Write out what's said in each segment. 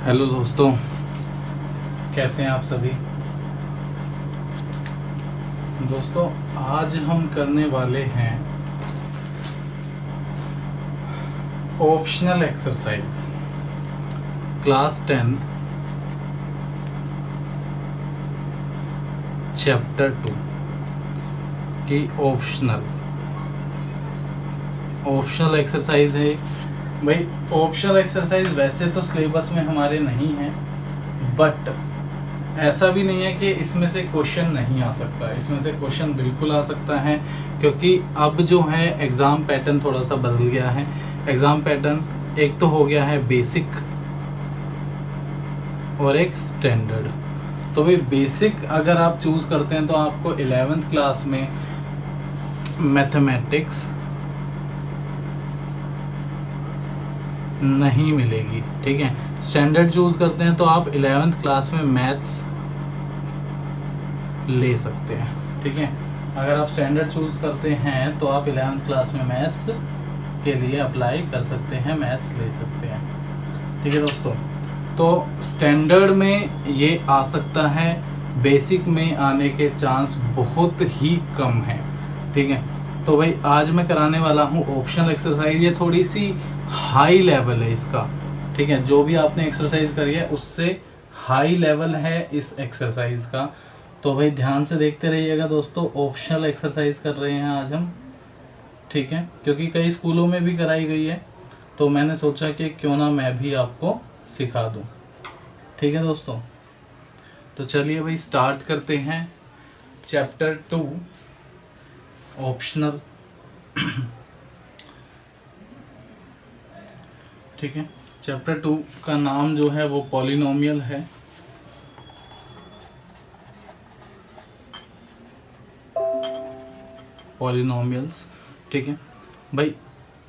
Hello दोस्तों, कैसे हैं आप सभी। दोस्तों, आज हम करने वाले हैं ऑप्शनल एक्सरसाइज क्लास 10 चैप्टर 2 की ऑप्शनल एक्सरसाइज है। भाई, ऑप्शनल एक्सरसाइज वैसे तो सिलेबस में हमारे नहीं है, बट ऐसा भी नहीं है कि इसमें से क्वेश्चन नहीं आ सकता। इसमें से क्वेश्चन बिल्कुल आ सकता है, क्योंकि अब जो है एग्ज़ाम पैटर्न थोड़ा सा बदल गया है। एग्ज़ाम पैटर्न एक तो हो गया है बेसिक और एक स्टैंडर्ड। तो भाई बेसिक अगर आप चूज़ करते हैं तो आपको 11th क्लास में मैथमेटिक्स नहीं मिलेगी, ठीक है। स्टैंडर्ड चूज़ करते हैं तो आप 11th क्लास में मैथ्स ले सकते हैं, ठीक है। अगर आप स्टैंडर्ड चूज़ करते हैं तो आप 11th क्लास में मैथ्स के लिए अप्लाई कर सकते हैं, मैथ्स ले सकते हैं, ठीक है दोस्तों। तो स्टैंडर्ड में ये आ सकता है, बेसिक में आने के चांस बहुत ही कम है, ठीक है। तो भाई आज मैं कराने वाला हूँ ऑप्शनल एक्सरसाइज। ये थोड़ी सी हाई लेवल है इसका, ठीक है। जो भी आपने एक्सरसाइज करी है उससे हाई लेवल है इस एक्सरसाइज का। तो भाई ध्यान से देखते रहिएगा दोस्तों। ऑप्शनल एक्सरसाइज कर रहे हैं आज हम, ठीक है, क्योंकि कई स्कूलों में भी कराई गई है, तो मैंने सोचा कि क्यों ना मैं भी आपको सिखा दूं, ठीक है दोस्तों। तो चलिए भाई स्टार्ट करते हैं चैप्टर 2 ऑप्शनल, ठीक है। चैप्टर 2 का नाम जो है वो पॉलिनोमियल है। पॉलिनोमियल्स, ठीक है भाई।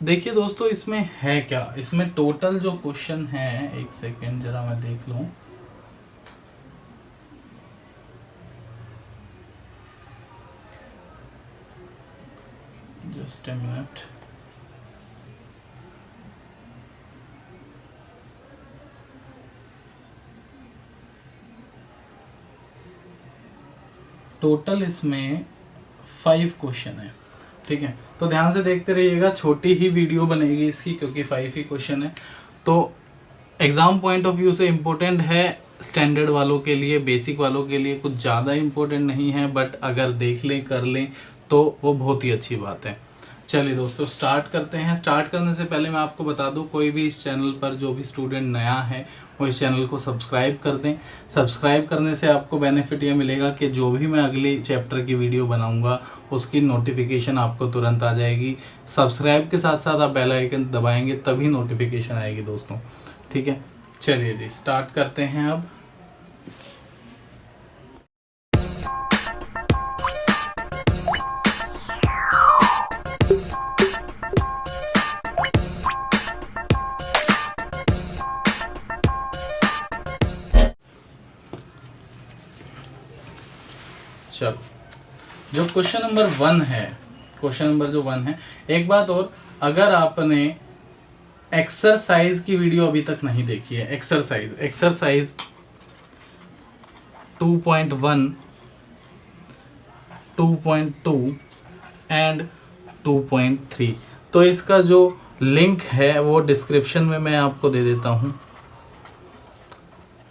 देखिए दोस्तों, इसमें है क्या, इसमें टोटल जो क्वेश्चन है, एक सेकेंड जरा मैं देख लूं। Just a minute. टोटल इसमें 5 क्वेश्चन है, ठीक है। तो ध्यान से देखते रहिएगा, छोटी ही वीडियो बनेगी इसकी, क्योंकि 5 ही क्वेश्चन है। तो एग्जाम पॉइंट ऑफ व्यू से इम्पोर्टेंट है, स्टैंडर्ड वालों के लिए, बेसिक वालों के लिए कुछ ज़्यादा इम्पोर्टेंट नहीं है, बट अगर देख लें कर लें तो वो बहुत ही अच्छी बात है। चलिए दोस्तों स्टार्ट करते हैं। स्टार्ट करने से पहले मैं आपको बता दूं, कोई भी इस चैनल पर जो भी स्टूडेंट नया है वो इस चैनल को सब्सक्राइब कर दें। सब्सक्राइब करने से आपको बेनिफिट ये मिलेगा कि जो भी मैं अगली चैप्टर की वीडियो बनाऊंगा उसकी नोटिफिकेशन आपको तुरंत आ जाएगी। सब्सक्राइब के साथ साथ आप बेल आइकन दबाएंगे तभी नोटिफिकेशन आएगी दोस्तों, ठीक है। चलिए जी स्टार्ट करते हैं अब। चलो, जो क्वेश्चन नंबर 1 है, क्वेश्चन नंबर जो 1 है, एक बात और, अगर आपने एक्सरसाइज की वीडियो अभी तक नहीं देखी है, एक्सरसाइज 2.1, 2.2 एंड 2.3, तो इसका जो लिंक है वो डिस्क्रिप्शन में मैं आपको दे देता हूं।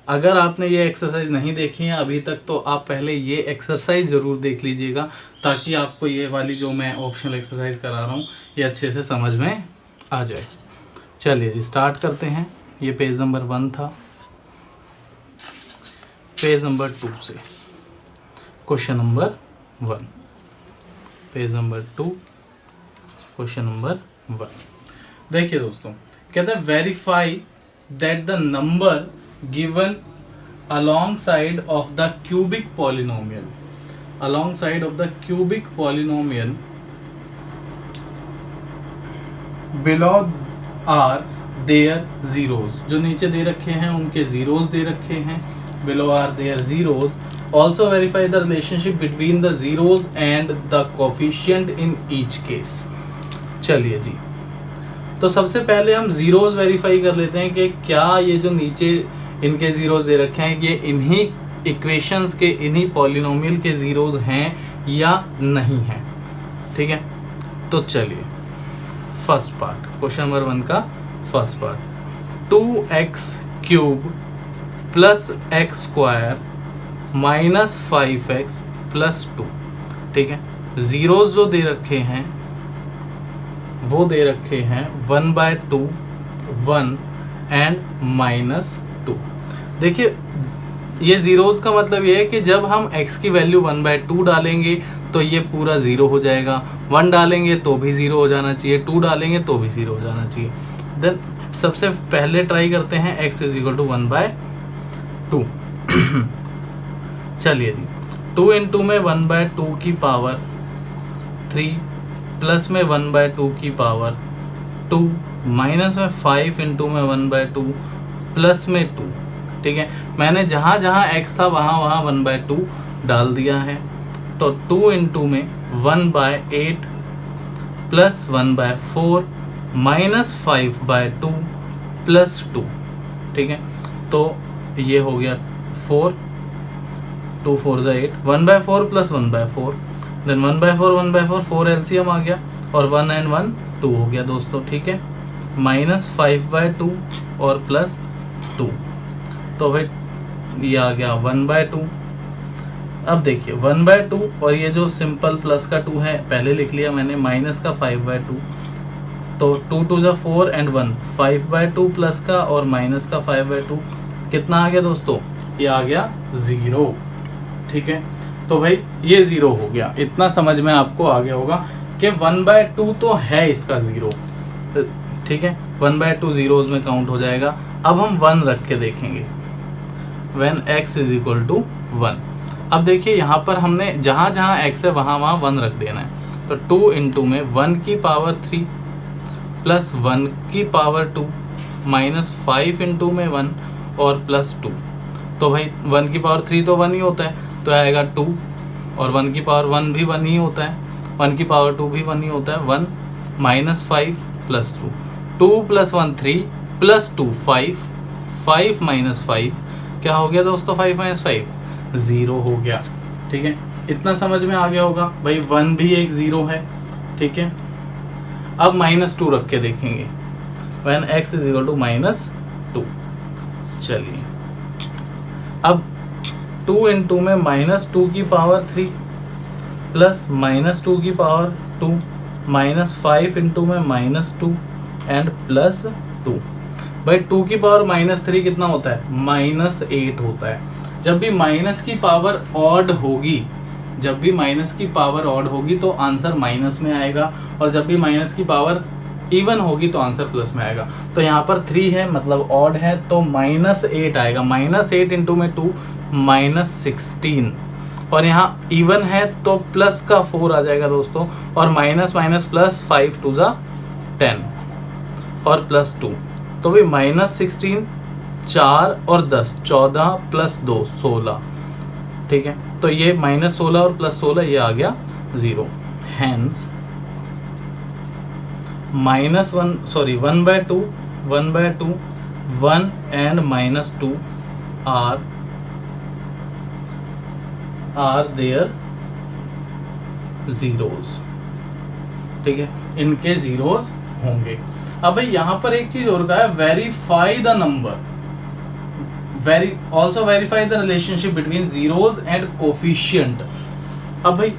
अगर आपने ये एक्सरसाइज नहीं देखी है अभी तक तो आप पहले ये एक्सरसाइज ज़रूर देख लीजिएगा, ताकि आपको ये वाली जो मैं ऑप्शनल एक्सरसाइज करा रहा हूँ ये अच्छे से समझ में आ जाए। चलिए स्टार्ट करते हैं। ये पेज नंबर 1 था। पेज नंबर 2 से question number 1, page number 2 question number 1। देखिए दोस्तों, कहता है verify that the number given alongside of the cubic polynomial below are their zeros, जो नीचे दे रखे हैं उनके zeros दे रखे हैं, below are their zeros, also verify the relationship between the zeros and the coefficient in each case। चलिए जी, तो सबसे पहले हम जीरोज वेरीफाई कर लेते हैं कि क्या ये जो नीचे इनके जीरोज दे रखे हैं, ये इन्हीं इक्वेशंस के, इन्हीं पॉलिनोमियल के जीरोज हैं या नहीं हैं। ठीक है, तो चलिए फर्स्ट पार्ट, क्वेश्चन नंबर 1 का first part, 2x³ plus x² minus 5x plus 2। ठीक है, जीरोज जो दे रखे हैं वो दे रखे हैं 1/2, 1 एंड -2। देखिए ये जीरोज का मतलब ये है कि जब हम x की वैल्यू 1/2 डालेंगे तो ये पूरा ज़ीरो हो जाएगा, 1 डालेंगे तो भी ज़ीरो हो जाना चाहिए, 2 डालेंगे तो भी ज़ीरो हो जाना चाहिए। देन सबसे पहले ट्राई करते हैं x = 1/2। चलिए जी, 2 इंटू में 1/2 की पावर 3 प्लस में 1/2 की पावर 2 माइनस में 5 इंटू में 1/2 प्लस में 2। ठीक है, मैंने जहाँ जहाँ x था वहाँ वहाँ 1/2 डाल दिया है। तो 2 इंटू में 1/8 प्लस 1/4 माइनस 5/2 प्लस 2। ठीक है, तो ये हो गया 4, 2 4 = 8, 1/4 प्लस 1/4, देन 1/4 4 एलसीएम आ गया और 1 एंड 1 2 हो गया दोस्तों। ठीक है, माइनस 5/2 और प्लस 2, तो भाई ये आ गया 1/2। अब देखिए 1/2 और ये जो सिंपल प्लस का 2 है पहले लिख लिया मैंने, माइनस का 5/2, तो 2 2 = 4 एंड 1 5/2 प्लस का और माइनस का 5/2 कितना आ गया दोस्तों, ये आ गया 0। ठीक है, तो भाई ये 0 हो गया, इतना समझ में आपको आ गया होगा कि 1/2 तो है इसका 0। ठीक है, 1/2 जीरोज में काउंट हो जाएगा। अब हम 1 रख के देखेंगे, when x = 1। अब देखिए यहाँ पर हमने जहाँ जहाँ x है वहाँ वहाँ 1 रख देना है। तो 2 इंटू में 1 की पावर 3 प्लस 1 की पावर 2 माइनस 5 इंटू में 1 और प्लस 2। तो भाई 1 की पावर 3 तो 1 ही होता है, तो आएगा 2, और 1 की पावर 1 भी 1 ही होता है, 1 की पावर 2 भी 1 ही होता है, 1 minus 5 plus 2, 2 plus 1 3 plus 2 5, 5 minus 5 क्या हो गया दोस्तों, 5 माइनस 5 0 हो गया। ठीक है, इतना समझ में आ गया होगा भाई, 1 भी एक 0 है। ठीक है, अब -2 रख के देखेंगे, when x = -2। चलिए अब 2 इंटू में -2 की पावर 3 प्लस -2 की पावर 2 माइनस 5 इंटू में -2 एंड प्लस 2। भाई 2 की पावर -3 कितना होता है, -8 होता है। जब भी माइनस की पावर ऑड होगी, जब भी माइनस की पावर ऑड होगी तो आंसर माइनस में आएगा, और जब भी माइनस की पावर इवन होगी तो आंसर प्लस में आएगा। तो यहाँ पर 3 है मतलब ऑड है, तो -8 आएगा, -8 इंटू में 2 -16, और यहाँ इवन है तो प्लस का 4 आ जाएगा दोस्तों, और माइनस माइनस प्लस 5 2 = 10 और प्लस 2, तो भी -16 4 और 10 14 प्लस 2 16। ठीक है, तो ये -16 और प्लस 16 ये आ गया 0। Hence -1 1/2 1 and -2 are their zeros. ठीक है, इनके जीरोज होंगे। अब भाई यहाँ पर एक चीज और कहा है, verify the number, also verify the relationship between zeros and coefficient. अब भाई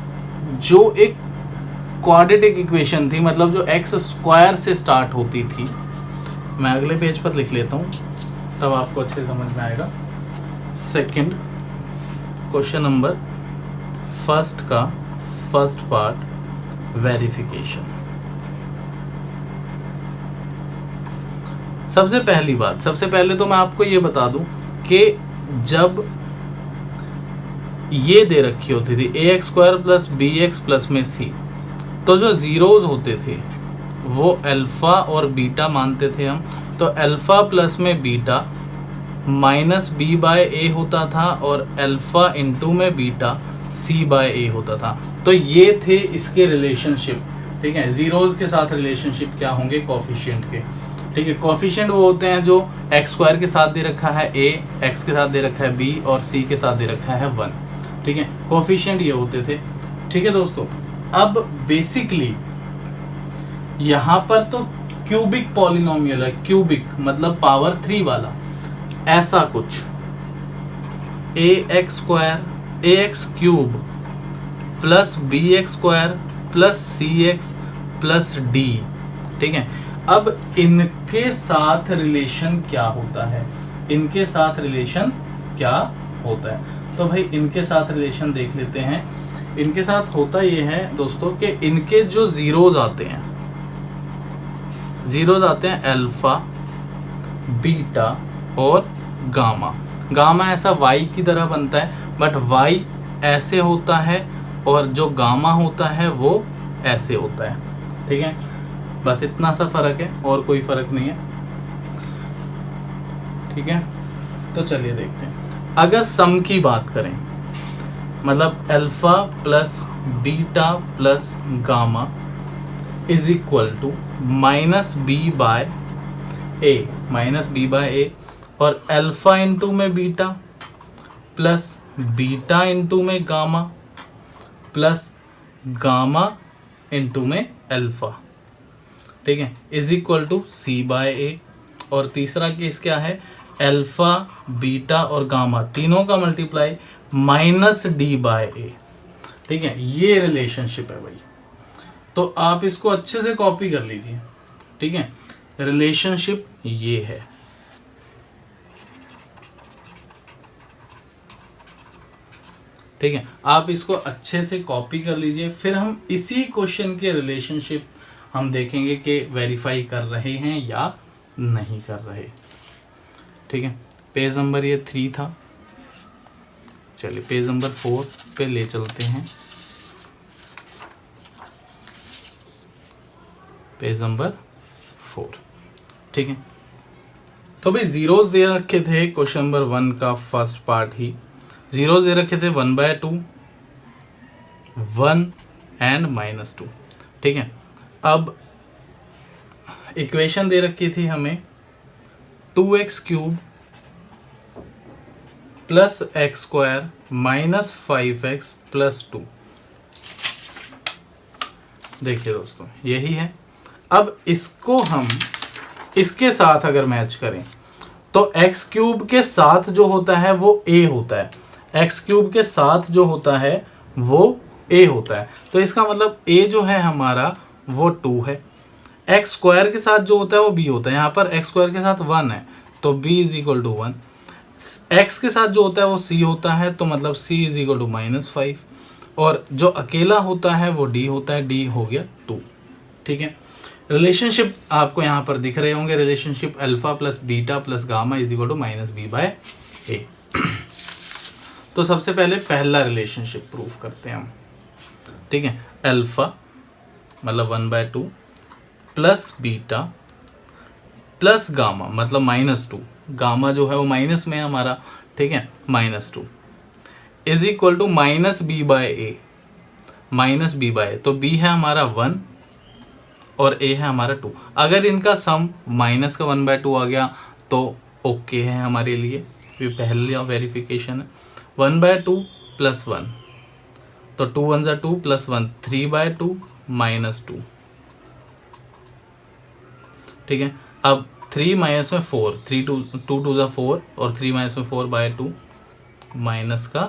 जो एक क्वाड्रेटिक इक्वेशन थी, मतलब जो x² से स्टार्ट होती थी, मैं अगले पेज पर लिख लेता हूँ तब आपको अच्छे समझ में आएगा। सेकंड क्वेश्चन नंबर फर्स्ट का फर्स्ट पार्ट, वेरिफिकेशन। सबसे पहली बात, सबसे पहले तो मैं आपको ये बता दूं कि जब ये दे रखी होती थी ax² प्लस bx प्लस में c, तो जो जीरोज होते थे वो अल्फा और बीटा मानते थे हम। तो अल्फा प्लस में बीटा -b/a होता था, और अल्फा इंटू में बीटा c/a होता था। तो ये थे इसके रिलेशनशिप। ठीक है, जीरोज के साथ रिलेशनशिप क्या होंगे, कोफिशिएंट के। ठीक है। कोएफिशिएंट वो होते हैं जो एक्स स्क्वायर के साथ दे रखा है ए, एक्स के साथ दे रखा है बी और सी के साथ दे रखा है 1। ठीक है, कोएफिशिएंट ये होते थे। ठीक है दोस्तों, अब बेसिकली यहां पर तो क्यूबिक पॉलिनोमियल है, क्यूबिक मतलब पावर 3 वाला, ऐसा कुछ a x square, a x cube plus b x square plus c x plus d. ठीक है, अब इनके साथ रिलेशन क्या होता है, इनके साथ रिलेशन क्या होता है, तो भाई इनके साथ रिलेशन देख लेते हैं। इनके साथ होता ये है दोस्तों कि इनके जो जीरोज आते हैं, जीरोज आते हैं अल्फा, बीटा और गामा। गामा ऐसा वाई की तरह बनता है, बट वाई ऐसे होता है और जो गामा होता है वो ऐसे होता है। ठीक है, बस इतना सा फर्क है और कोई फर्क नहीं है। ठीक है, तो चलिए देखते हैं। अगर सम की बात करें, मतलब alpha plus beta plus gamma is equal to minus b by a, minus b by a, और अल्फा इंटू में बीटा प्लस बीटा इंटू में गामा प्लस गामा इंटू में अल्फा। ठीक है, is equal to c by a. और तीसरा case क्या है, अल्फा बीटा और गामा तीनों का मल्टीप्लाई माइनस डी बाय ए। ठीक है, ये रिलेशनशिप है भाई, तो आप इसको अच्छे से कॉपी कर लीजिए। ठीक है, रिलेशनशिप ये है। ठीक है, आप इसको अच्छे से कॉपी कर लीजिए, फिर हम इसी क्वेश्चन के रिलेशनशिप हम देखेंगे कि वेरीफाई कर रहे हैं या नहीं कर रहे। ठीक है, पेज नंबर ये 3 था, चलिए पेज नंबर 4 पे ले चलते हैं। Page number 4। ठीक है, तो भाई जीरोस दे रखे थे क्वेश्चन नंबर 1 का फर्स्ट पार्ट ही। जीरोस दे रखे थे 1/2, 1 एंड -2। ठीक है, अब इक्वेशन दे रखी थी हमें 2x cube plus x square minus 5x plus 2। देखिए दोस्तों, यही है। अब इसको हम इसके साथ अगर मैच करें तो एक्स क्यूब के साथ जो होता है वो a होता है, एक्स क्यूब के साथ जो होता है वो a होता है। तो इसका मतलब a जो है हमारा वो 2 है, एक्स स्क्वायर के साथ जो होता है वो b होता है। यहाँ पर एक्स स्क्वायर के साथ 1 है तो b is equal to 1। X के साथ जो होता है वो c होता है, तो मतलब c इज इक्वल टू -5, और जो अकेला होता है वो d होता है, d हो गया 2। ठीक है, रिलेशनशिप आपको यहाँ पर दिख रहे होंगे, relationship alpha plus beta plus gamma is equal to -b/a। तो सबसे पहले पहला रिलेशनशिप प्रूफ करते हैं हम। ठीक है, अल्फा मतलब 1/2 प्लस बीटा प्लस गामा मतलब -2, गामा जो है वो माइनस में है हमारा। ठीक है, -2 is equal to -b/a, -b/a, तो b है हमारा 1 और a है हमारा 2। अगर इनका सम माइनस का 1/2 आ गया तो ओके है हमारे लिए, ये पहला वेरिफिकेशन है। 1/2 प्लस 1, तो 2 1 2 प्लस 1 3/2 -2। ठीक है, अब 3 माइनस में 4, 2 2 4 और 3 माइनस में 4/2 माइनस का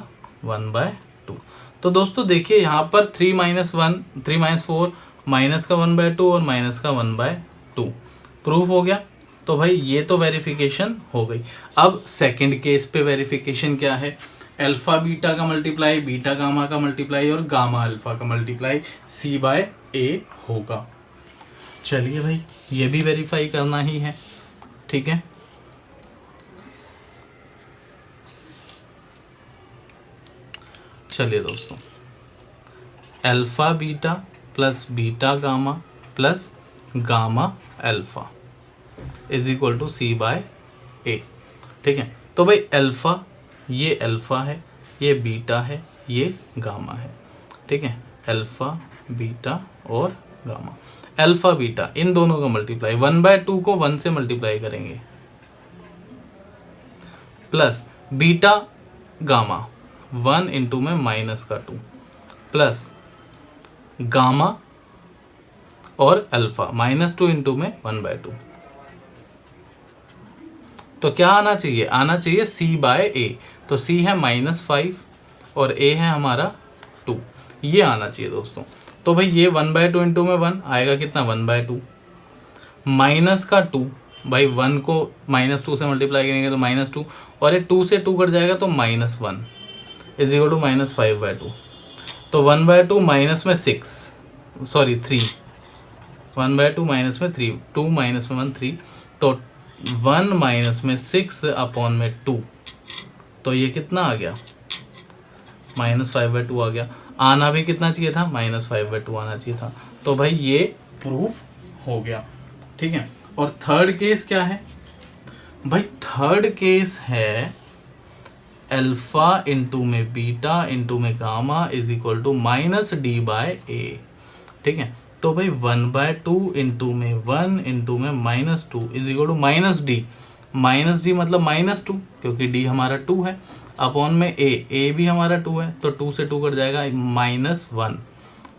1/2। तो दोस्तों देखिए यहाँ पर 3 - 1 3 - 4 माइनस का 1/2 और माइनस का 1/2 प्रूफ हो गया। तो भाई ये तो वेरिफिकेशन हो गई। अब सेकंड केस पे वेरिफिकेशन क्या है, अल्फा बीटा का मल्टीप्लाई, बीटा गामा का मल्टीप्लाई और गामा अल्फा का मल्टीप्लाई c/a होगा। चलिए भाई ये भी वेरीफाई करना ही है। ठीक है, चलिए दोस्तों, alpha beta plus beta gamma plus gamma alpha is equal to c/a। ठीक है, तो भाई अल्फा, ये अल्फा है, ये बीटा है, ये गामा है। ठीक है, अल्फा बीटा और गामा, अल्फा बीटा, इन दोनों का मल्टीप्लाई, 1/2 को 1 से मल्टीप्लाई करेंगे, प्लस बीटा गामा 1 इंटू में माइनस का 2 प्लस गामा और अल्फा -2 इंटू में 1/2। तो क्या आना चाहिए? आना चाहिए C/A। तो C है -5 और A है हमारा 2, ये आना चाहिए दोस्तों। तो भाई ये 1/2 इंटू में 1 आएगा कितना? 1/2 माइनस का 2, भाई 1 को -2 से मल्टीप्लाई करेंगे तो -2 और ये 2 से 2 कट जाएगा तो -1 इज इक्वल टू -5/2। तो 1/2 माइनस में 3, 1/2 माइनस में 3, 2 माइनस में 1 3, तो 1 माइनस में 6 अपॉन में 2, तो ये कितना आ गया? -5/2 आ गया। आना भी कितना चाहिए था? -5/2 आना चाहिए था। तो भाई ये प्रूफ हो गया, ठीक है। और थर्ड केस क्या है भाई? थर्ड केस है अल्फा इंटू में बीटा इंटू में gamma is equal to -D/A, ठीक है। तो भाई 1/2 इंटू में 1 इंटू में -2 is equal to -D, -D मतलब -2 क्योंकि D हमारा 2 है, अपॉन में A भी हमारा 2 है, तो 2 से 2 कट जाएगा -1,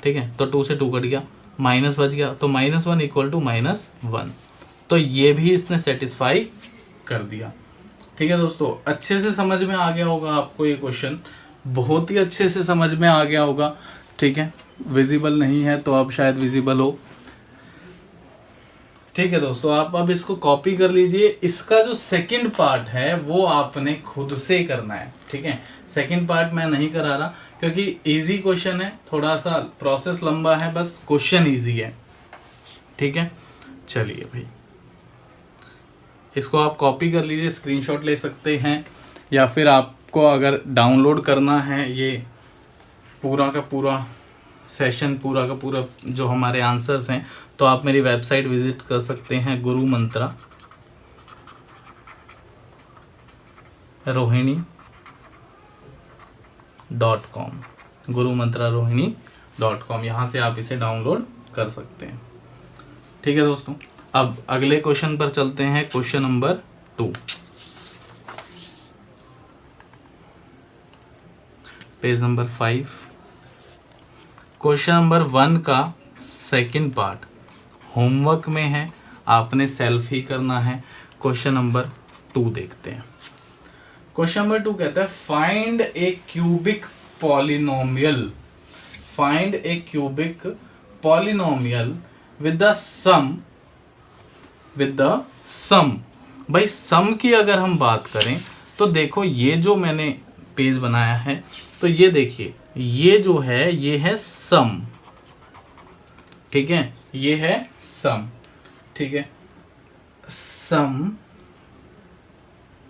ठीक है। तो 2 से 2 कट गया, माइनस बच गया, तो -1 इक्वल टू -1। तो ये भी इसने सेटिस्फाई कर दिया, ठीक है दोस्तों। अच्छे से समझ में आ गया होगा आपको ये क्वेश्चन, बहुत ही अच्छे से समझ में आ गया होगा, ठीक है। विजिबल नहीं है तो अब शायद विजिबल हो, ठीक है दोस्तों। आप अब इसको कॉपी कर लीजिए। इसका जो सेकंड पार्ट है वो आपने खुद से करना है, ठीक है। सेकंड पार्ट मैं नहीं करा रहा क्योंकि इजी क्वेश्चन है, थोड़ा सा प्रोसेस लंबा है, बस क्वेश्चन इजी है, ठीक है। चलिए भाई इसको आप कॉपी कर लीजिए, स्क्रीनशॉट ले सकते हैं, या फिर आपको अगर डाउनलोड करना है ये पूरा का पूरा सेशन, पूरा का पूरा जो हमारे आंसर्स हैं, तो आप मेरी वेबसाइट विजिट कर सकते हैं gurumantrarohini.com, gurumantrarohini.com, यहाँ से आप इसे डाउनलोड कर सकते हैं, ठीक है दोस्तों। अब अगले क्वेश्चन पर चलते हैं, question number 2, page number 5। Question number 1 का सेकंड पार्ट होमवर्क में है, आपने सेल्फ ही करना है। क्वेश्चन नंबर 2 देखते हैं। क्वेश्चन नंबर 2 कहता है find a cubic polynomial, find a cubic polynomial with the sum. भाई सम की अगर हम बात करें तो देखो ये जो मैंने पेज बनाया है, तो ये देखिए ये जो है ये है सम, ठीक है, ये है सम, ठीक है। Sum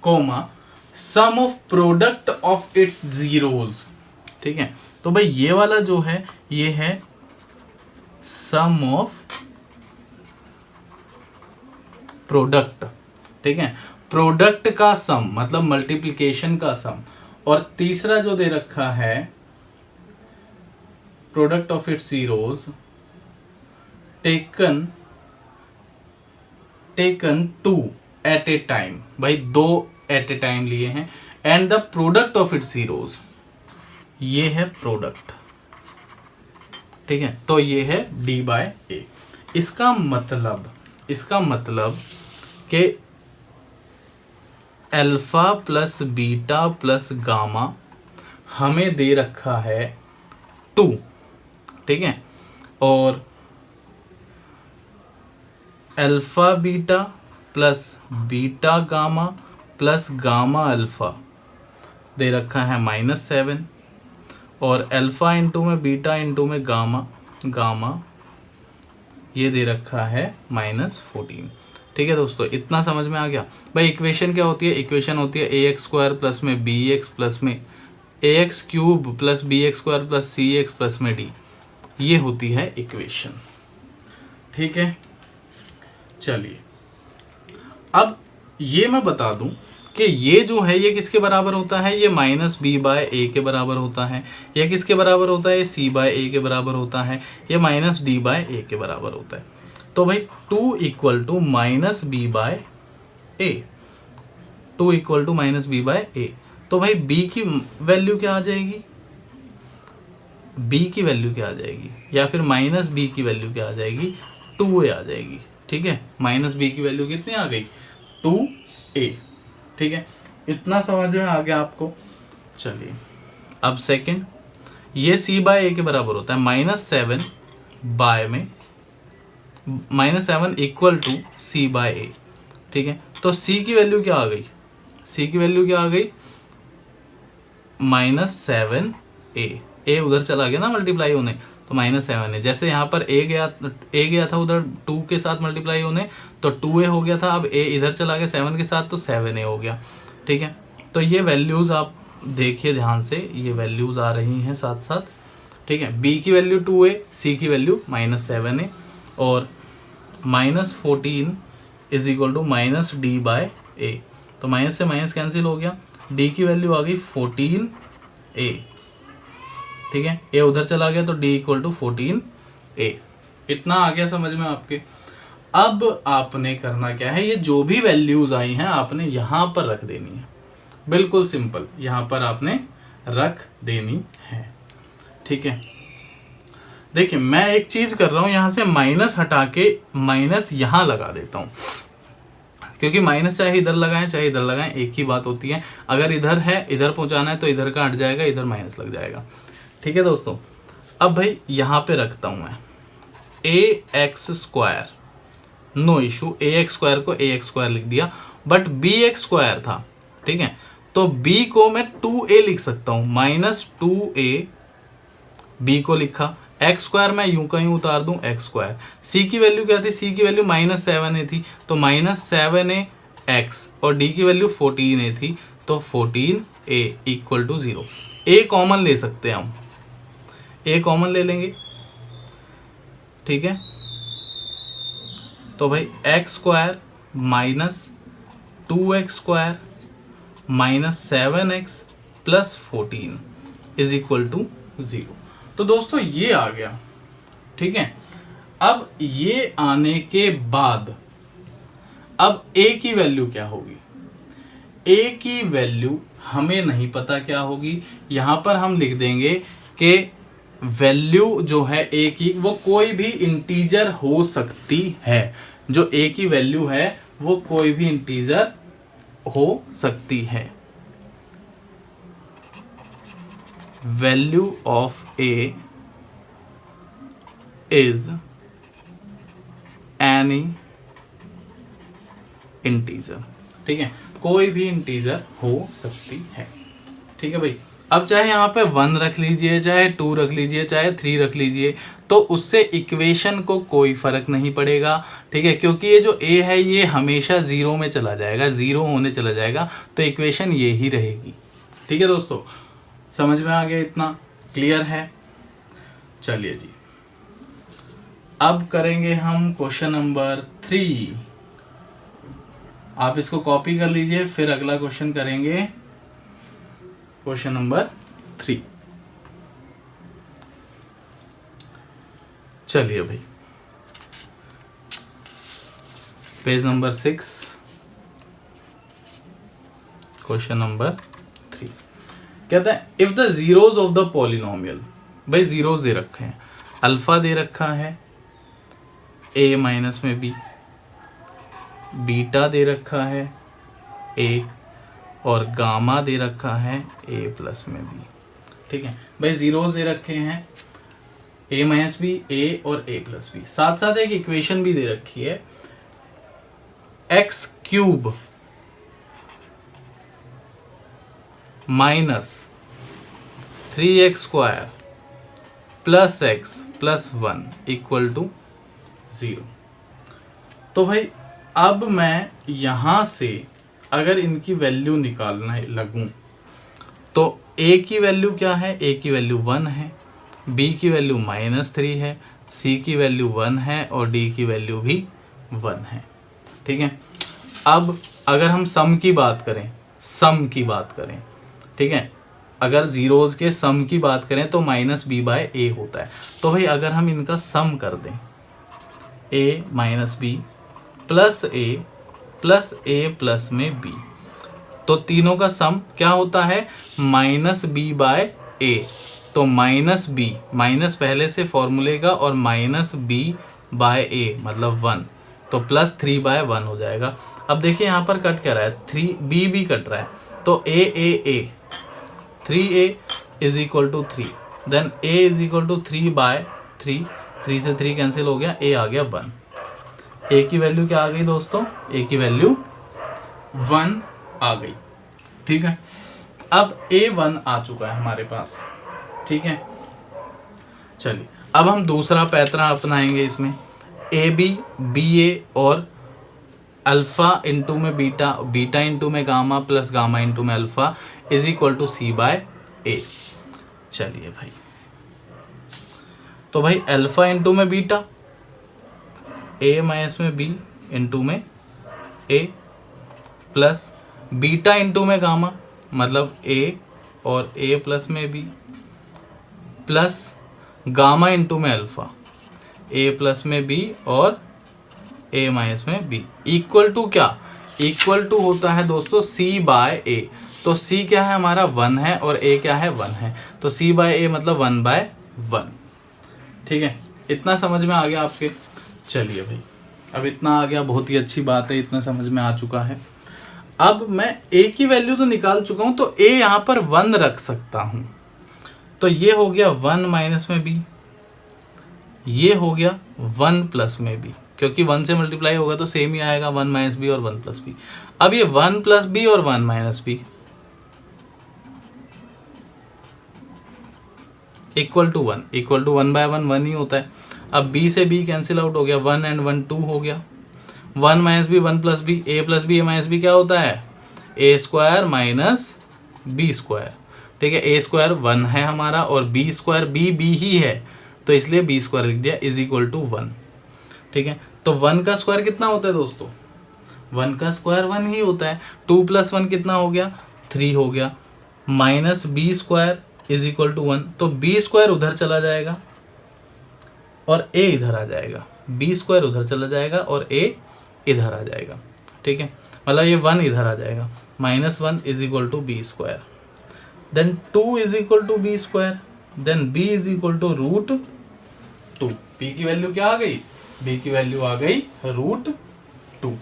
comma sum of product of its zeros, ठीक है। तो भाई ये वाला जो है ये है सम ऑफ प्रोडक्ट, ठीक है। प्रोडक्ट का सम मतलब मल्टीप्लिकेशन का सम, और तीसरा जो दे रखा है product of its zeros taken 2 at a time, भाई 2 एट ए टाइम लिए हैं, and the product of its zeros, ये है प्रोडक्ट, ठीक है। तो ये है D/A। इसका मतलब कि alpha plus beta plus gamma हमें दे रखा है 2, ठीक है, और alpha beta plus beta gamma plus gamma alpha दे रखा है -7, और अल्फा इंटू में बीटा इंटू में गामा ये दे रखा है -14, ठीक है दोस्तों। इतना समझ में आ गया। भाई इक्वेशन क्या होती है? इक्वेशन होती है ax² प्लस में bx प्लस में ax³ plus bx² plus cx plus में d, ये होती है इक्वेशन, ठीक है। चलिए अब ये मैं बता दूं कि ये जो है ये किसके बराबर होता है? ये -b/a के बराबर होता है। ये किसके बराबर होता है? ये c/a के बराबर होता है। ये -d/a के बराबर होता है। तो भाई 2 equal to minus b by a, 2 equal to minus b by a. तो भाई बी की वैल्यू क्या आ जाएगी, बी की वैल्यू क्या आ जाएगी, या फिर माइनस बी की वैल्यू क्या आ जाएगी, 2a आ जाएगी। ठीक है, माइनस बी की वैल्यू कितनी आ गई, 2a। ठीक है, इतना समझ में आ गया आपको। चलिए अब सेकंड, ये c बाय ए के बराबर होता है -7 बाय में -7 इक्वल टू c बाय ए। ठीक है, तो c की वैल्यू क्या आ गई, c की वैल्यू क्या आ गई, -7a। ए उधर चला गया ना मल्टीप्लाई होने, तो -7 है। जैसे यहाँ पर ए गया था उधर 2 के साथ मल्टीप्लाई होने, तो 2a हो गया था। अब a इधर चला गया 7 के साथ, तो 7a हो गया। ठीक है, तो ये वैल्यूज आप देखिए ध्यान से, ये वैल्यूज आ रही हैं साथ साथ। ठीक है, b की वैल्यू 2a, c की वैल्यू -7a, और -14 is equal to -d by a. तो माइनस से माइनस कैंसिल हो गया, d की वैल्यू आ गई 14a। ठीक है, a उधर चला गया, तो d इक्वल टू 14a। इतना आ गया समझ में आपके। अब आपने करना क्या है, ये जो भी वैल्यूज आई हैं आपने यहां पर रख देनी है, बिल्कुल सिंपल, यहां पर आपने रख देनी है। ठीक है, देखिए मैं एक चीज कर रहा हूं, यहां से माइनस हटा के माइनस यहां लगा देता हूं, क्योंकि माइनस चाहे इधर लगाएं चाहे इधर लगाएं एक ही बात होती है। अगर इधर है, इधर पहुंचाना है, तो इधर का हट जाएगा, इधर माइनस लग जाएगा। ठीक है दोस्तों, अब भाई यहां पे रखता हूं मैं ax², नो इशू, ax² को ax² लिख दिया, बट bx² था। ठीक है, तो b को मैं 2a लिख सकता हूं, -2a b को लिखा, x² मैं यूं का यूं उतार दूं x²। c की वैल्यू क्या थी, c की वैल्यू -7a थी, तो -7a x, और d की वैल्यू 14a थी, तो 14a equal to 0। a common ले सकते हैं हम, a कॉमन ले लेंगे। ठीक है, तो भाई x² -2x² -7x plus 14 is equal to 0। तो दोस्तों ये आ गया। ठीक है, अब ये आने के बाद अब a की वैल्यू क्या होगी, a की वैल्यू हमें नहीं पता क्या होगी। यहां पर हम लिख देंगे कि वैल्यू जो है a की, वो कोई भी इंटीजर हो सकती है। जो a की वैल्यू है वो कोई भी इंटीजर हो सकती है। Value of a is any integer. ठीक है, कोई भी इंटीजर हो सकती है। ठीक है भाई, अब चाहे यहां पे 1 रख लीजिए, चाहे 2 रख लीजिए, चाहे 3 रख लीजिए, तो उससे इक्वेशन को कोई फर्क नहीं पड़ेगा। ठीक है, क्योंकि ये जो a है ये हमेशा 0 में चला जाएगा, 0 होने चला जाएगा, तो इक्वेशन ये ही रहेगी। ठीक है दोस्तों, समझ में आ गया, इतना क्लियर है। चलिए जी, अब करेंगे हम क्वेश्चन नंबर 3। आप इसको कॉपी कर लीजिए, फिर अगला क्वेश्चन करेंगे, क्वेश्चन नंबर 3। चलिए भाई, पेज नंबर 6, क्वेश्चन नंबर 3 कहता है if the zeros of the polynomial, भाई जीरोज दे रखे हैं, अल्फा दे रखा है a माइनस में b, बीटा दे रखा है a, और गामा दे रखा है a प्लस में b। ठीक है भाई, जीरोज दे रखे हैं a माइनस बी, a और a प्लस बी, साथ साथ एक इक्वेशन भी दे रखी है x³ minus 3x² plus x plus 1 equal to 0। तो भाई अब मैं यहां से अगर इनकी वैल्यू निकालना लगूं, तो a की वैल्यू क्या है, a की वैल्यू 1 है, b की वैल्यू -3 है, c की वैल्यू 1 है, और d की वैल्यू भी 1 है। ठीक है, अब अगर हम सम की बात करें, ठीक है, अगर जीरोज के सम की बात करें तो -b/a होता है। तो भाई अगर हम इनका सम कर दें ए माइनस बी प्लस ए प्लस में बी। तो तीनों का सम क्या होता है, माइनस बी बाय ए। तो माइनस बी, माइनस पहले से फॉर्मूले का, और माइनस बी बाय ए मतलब 1, तो प्लस 3 बाय 1 हो जाएगा। अब देखिए यहाँ पर कट क्या रहा है, 3 बी भी कट रहा है, तो a 3a is equal to 3, then a is equal to 3 by 3, 3 से 3 कैंसिल हो गया, a आ गया 1। a की वैल्यू क्या आ गई दोस्तों, a की वैल्यू 1 आ गई। ठीक है, अब a1 आ चुका है हमारे पास। ठीक है, चलिए अब हम दूसरा पैटर्न अपनाएंगे इसमें, ए बी बी ए और अल्फा इंटू में बीटा, बीटा इंटू में गामा प्लस गामा इंटू में alpha is equal to c by a. चलिए भाई, तो भाई अल्फा इंटू में बीटा, ए माइनस में बी इंटू में ए प्लस बीटा इंटू में गामा मतलब ए और ए प्लस में बी प्लस गामा इंटू में अल्फा, ए प्लस में बी और ए माइनस में बी इक्वल टू क्या, इक्वल टू होता है दोस्तों सी बाय ए। तो सी क्या है हमारा 1 है और ए क्या है 1 है, तो सी बाय ए मतलब 1 बाय 1। ठीक है, इतना समझ में आ गया आपके। चलिए भाई, अब इतना आ गया, बहुत ही अच्छी बात है, इतना समझ में आ चुका है। अब मैं ए की वैल्यू तो निकाल चुका हूं, तो ए यहां पर 1 रख सकता हूं, तो ये हो गया 1 माइनस में बी, ये हो गया 1 प्लस में बी, क्योंकि 1 से मल्टीप्लाई होगा तो सेम ही आएगा, 1 माइनस बी और 1 प्लस बी। अब ये 1 प्लस बी और 1 minus b equal to 1, equal to 1 by 1 1 ही होता है। अब b से b कैंसिल आउट हो गया, 1 एंड 1 2 हो गया, 1 माइनस बी 1 प्लस बी, ए प्लस बी ए माइनस बी क्या होता है, ए स्क्वायर माइनस बी स्क्वायर। ठीक है, ए स्क्वायर 1 है हमारा और बी स्क्वायर बी ही है, तो इसलिए बी स्क्वायर लिख दिया इज इक्वल टू 1। ठीक है, तो 1 का स्क्वायर कितना होता है दोस्तों, 1 का स्क्वायर 1 ही होता है। 2 प्लस 1 कितना हो गया, 3 हो गया, minus b square is equal to 1, तो बी स्क्वायर उधर चला जाएगा और ए इधर आ जाएगा, बी स्क्वायर उधर चला जाएगा और ए इधर आ जाएगा। ठीक है, मतलब ये 1 इधर आ जाएगा, minus 1 is equal to b square, then 2 is equal to b square, then b is equal to root 2। b की वैल्यू क्या आ गई, b की वैल्यू आ गई रूट 2।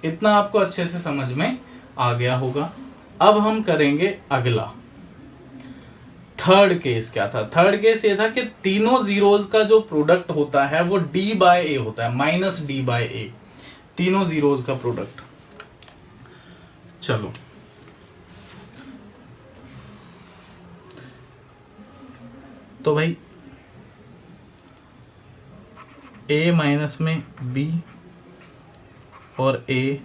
इतना आपको अच्छे से समझ में आ गया होगा। अब हम करेंगे अगला, थर्ड केस क्या था, थर्ड केस ये था कि तीनों जीरोज का जो प्रोडक्ट होता है वो d बाय ए होता है, माइनस डी बाय ए, तीनों जीरोज का प्रोडक्ट। चलो तो भाई a माइनस में b और a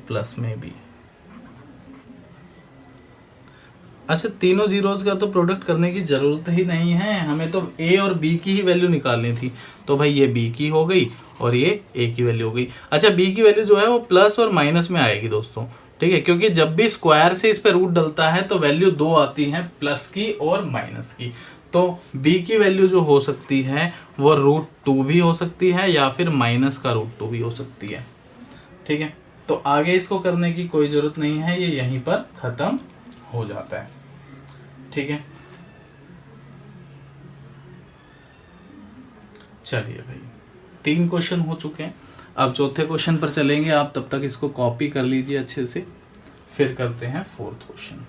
प्लस में b। अच्छा, तीनों जीरोज का तो प्रोडक्ट करने की जरूरत ही नहीं है, हमें तो a और b की ही वैल्यू निकालनी थी। तो भाई ये b की हो गई और ये a की वैल्यू हो गई। अच्छा, b की वैल्यू जो है वो प्लस और माइनस में आएगी दोस्तों। ठीक है, क्योंकि जब भी स्क्वायर से इस पे रूट डलता है तो वैल्यू 2 आती है, प्लस की और माइनस की। तो b की वैल्यू जो हो सकती है वो रूट 2 भी हो सकती है या फिर माइनस का रूट 2 भी हो सकती है। ठीक है, तो आगे इसको करने की कोई जरूरत नहीं है, ये यहीं पर खत्म हो जाता है। ठीक है, चलिए भाई 3 क्वेश्चन हो चुके हैं, अब चौथे क्वेश्चन पर चलेंगे। आप तब तक इसको कॉपी कर लीजिए अच्छे से, फिर करते हैं 4th क्वेश्चन।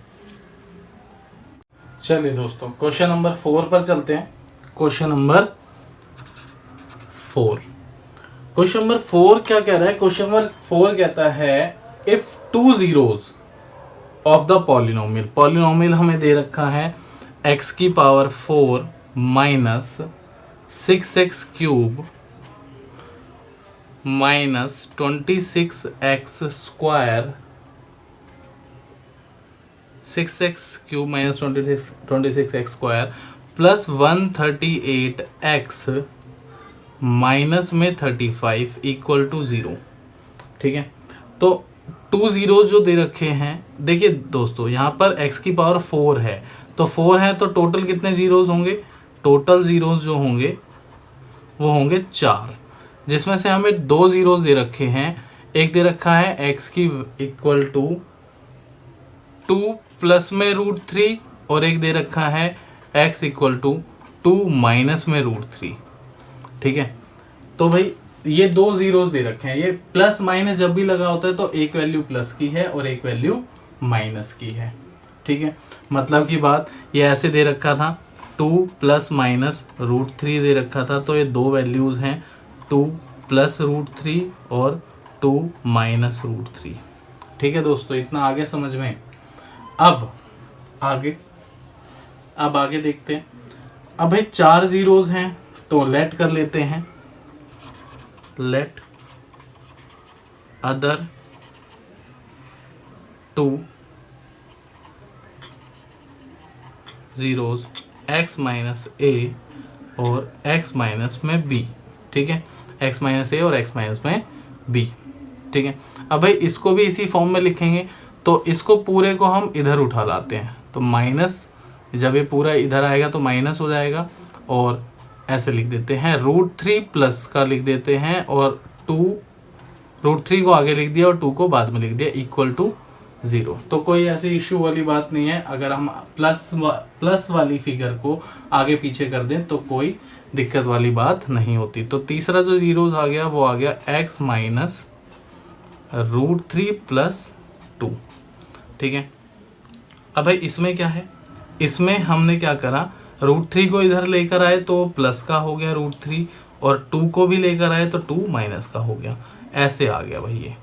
चलिए दोस्तों, क्वेश्चन नंबर 4 पर चलते हैं। क्वेश्चन नंबर 4, क्वेश्चन नंबर 4 क्या कह रहा है, क्वेश्चन नंबर 4 कहता है if 2 zeros of the polynomial, polynomial हमें दे रखा है x की power 4 minus 6x cube minus 26x square, 6x cube minus 26x square plus 138x minus में 35 इक्वल टू 0। ठीक है, तो 2 zeros जो दे रखे हैं, देखिए दोस्तों यहाँ पर x की पावर 4 है, तो 4 है तो टोटल कितने जीरोज होंगे, टोटल जीरोज जो होंगे वो होंगे 4, जिसमें से हमें 2 जीरोस दे रखे हैं। एक दे रखा है x की इक्वल टू 2 प्लस में √3 और एक दे रखा है x इक्वल टू 2 माइनस में √3। ठीक है, तो भाई ये 2 जीरोस दे रखे हैं। ये प्लस माइनस जब भी लगा होता है तो एक वैल्यू प्लस की है और एक वैल्यू माइनस की है। ठीक है, मतलब की बात, ये ऐसे दे रखा था 2 प्लस माइनस √3 दे रखा था, तो ये 2 वैल्यूज हैं 2 प्लस √3 और 2 माइनस √3। ठीक है दोस्तों, इतना आगे समझ में। अब आगे देखते हैं। अब भाई 4 जीरोस हैं तो लेट कर लेते हैं, let other 2 zeros x minus a और x माइनस में b। ठीक है, x माइनस a और x माइनस में b। ठीक है, अब भाई इसको भी इसी फॉर्म में लिखेंगे, तो इसको पूरे को हम इधर उठा लाते हैं, तो माइनस, जब ये पूरा इधर आएगा तो माइनस हो जाएगा, और ऐसे लिख देते हैं √3 प्लस का लिख देते हैं, और 2 √3 को आगे लिख दिया और 2 को बाद में लिख दिया, इक्वल टू 0। तो कोई ऐसी इश्यू वाली बात नहीं है। अगर हम प्लस वाली फिगर को आगे पीछे कर दें तो कोई दिक्कत वाली बात नहीं होती। तो तीसरा जो जीरोस आ गया वो आ गया x माइनस √3 प्लस 2। ठीक है, अब भाई इसमें क्या है, इसमें हमने क्या करा, √3 को इधर लेकर आए तो प्लस का हो गया √3, और 2 को भी लेकर आए तो 2 माइनस का हो गया, ऐसे आ गया भाई ये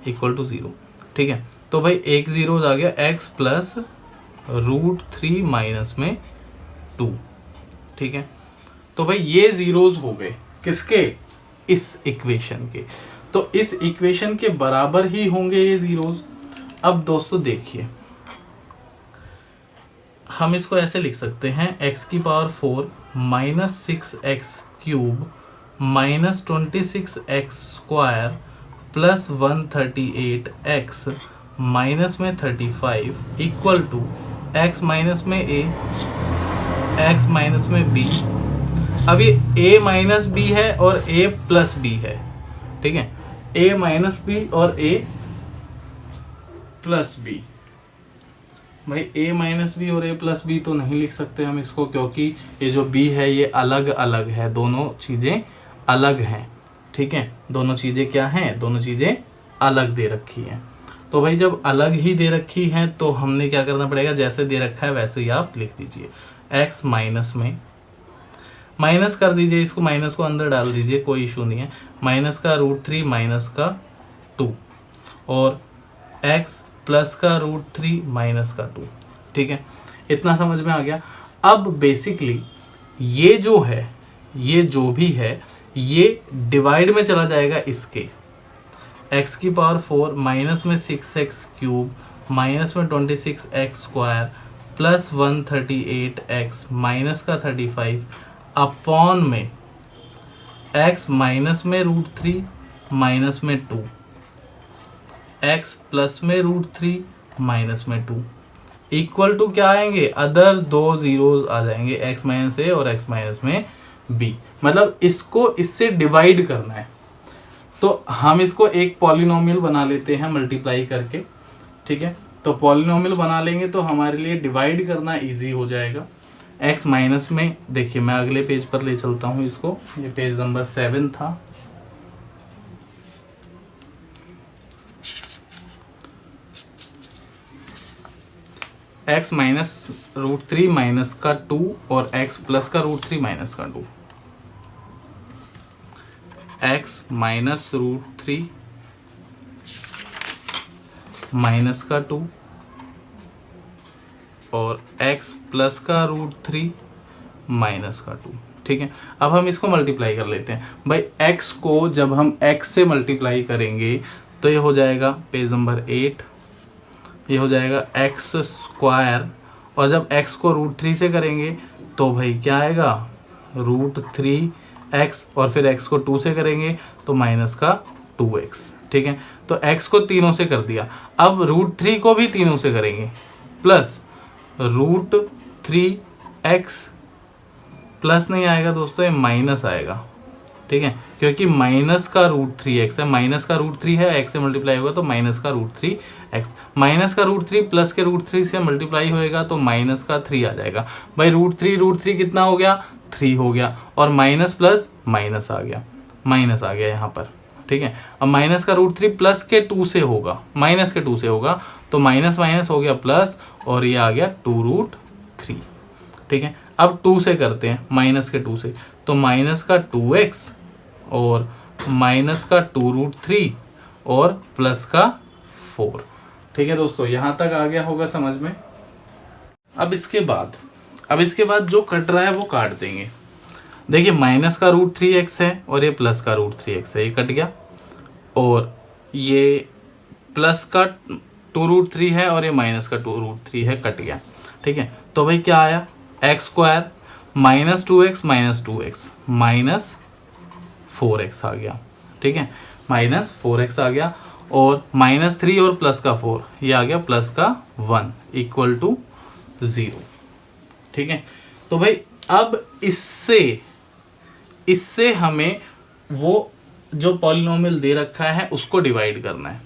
इक्वल टू 0। ठीक है, तो भाई एक जीरो आ गया x प्लस √3 माइनस में 2। ठीक है, तो भाई ये जीरोस हो गए किसके, इस इक्वेशन के, तो इस इक्वेशन के बराबर ही होंगे ये जीरोस। अब दोस्तों देखिए, हम इसको ऐसे लिख सकते हैं x की power 4 minus 6x cube minus 26x square plus 138x minus में 35 इक्वल टू x माइनस में a x माइनस में b। अब ये a माइनस b है और a प्लस b है। ठीक है, a माइनस b और a प्लस b। भाई a माइनस बी और a प्लस बी तो नहीं लिख सकते हम इसको, क्योंकि ये जो b है ये अलग अलग है, दोनों चीज़ें अलग हैं। ठीक है, दोनों चीज़ें क्या हैं, दोनों चीज़ें अलग दे रखी हैं। तो भाई जब अलग ही दे रखी हैं तो हमने क्या करना पड़ेगा, जैसे दे रखा है वैसे ही आप लिख दीजिए। x माइनस में माइनस कर दीजिए, इसको माइनस को अंदर डाल दीजिए, कोई इशू नहीं है। माइनस का √3 माइनस का 2 और x प्लस का √3 माइनस का 2। ठीक है, इतना समझ में आ गया। अब बेसिकली ये जो है, ये जो भी है, ये डिवाइड में चला जाएगा इसके, x की पावर 4 माइनस में 6x क्यूब माइनस में 26x square plus 138x minus का 35 अपॉन में x माइनस में √3 माइनस में 2 x प्लस में √3 माइनस में 2 इक्वल टू क्या आएंगे, अदर 2 जीरोस आ जाएंगे, x माइनस a और x माइनस में b। मतलब इसको इससे डिवाइड करना है, तो हम इसको एक पॉलिनोमियल बना लेते हैं मल्टीप्लाई करके। ठीक है, तो पॉलिनोमियल बना लेंगे तो हमारे लिए डिवाइड करना इजी हो जाएगा। x माइनस में देखिए, मैं अगले पेज पर ले चलता हूँ इसको, ये पेज नंबर 7 था। x माइनस √3 माइनस का 2 और x प्लस का √3 माइनस का 2, x माइनस √3 माइनस का 2 और x प्लस का √3 माइनस का 2। ठीक है, अब हम इसको मल्टीप्लाई कर लेते हैं। भाई x को जब हम x से मल्टीप्लाई करेंगे तो ये हो जाएगा पेज नंबर 8, ये हो जाएगा x स्क्वायर, और जब x को √3 से करेंगे तो भाई क्या आएगा, √3x, और फिर x को 2 से करेंगे तो माइनस का 2x। ठीक है, तो x को तीनों से कर दिया, अब √3 को भी तीनों से करेंगे, प्लस √3x प्लस नहीं आएगा दोस्तों, ये माइनस आएगा, ठीक है, क्योंकि माइनस का √3x है, माइनस का √3 है, x से मल्टीप्लाई होगा तो माइनस का √3x, माइनस का √3 प्लस के √3 से मल्टीप्लाई होएगा तो माइनस का 3 आ जाएगा। भाई √3 कितना हो गया, 3 हो गया, और माइनस प्लस माइनस आ गया, माइनस आ गया यहाँ पर, ठीक है। अब माइनस का √3 प्लस के 2 से होगा, माइनस के 2 से होगा तो माइनस माइनस हो गया प्लस, और ये आ गया 2√3, ठीक है। अब 2 से करते हैं, माइनस के 2 से, तो माइनस का 2x और माइनस का 2√3 और प्लस का 4, ठीक है दोस्तों, यहां तक आ गया होगा समझ में। अब इसके बाद जो कट रहा है वो काट देंगे। देखिए माइनस का √3x है और ये प्लस का √3x है, ये कट गया, और ये प्लस का 2√3 है और ये माइनस का 2√3 है, कट गया, ठीक है। तो भाई क्या आया, x² minus 2x minus 2x minus 4x आ गया, ठीक है, माइनस 4x आ गया, और -3 और प्लस का 4, ये आ गया प्लस का 1 इक्वल टू 0, ठीक है। तो भाई अब इससे हमें वो जो पॉलिनोमियल दे रखा है उसको डिवाइड करना है।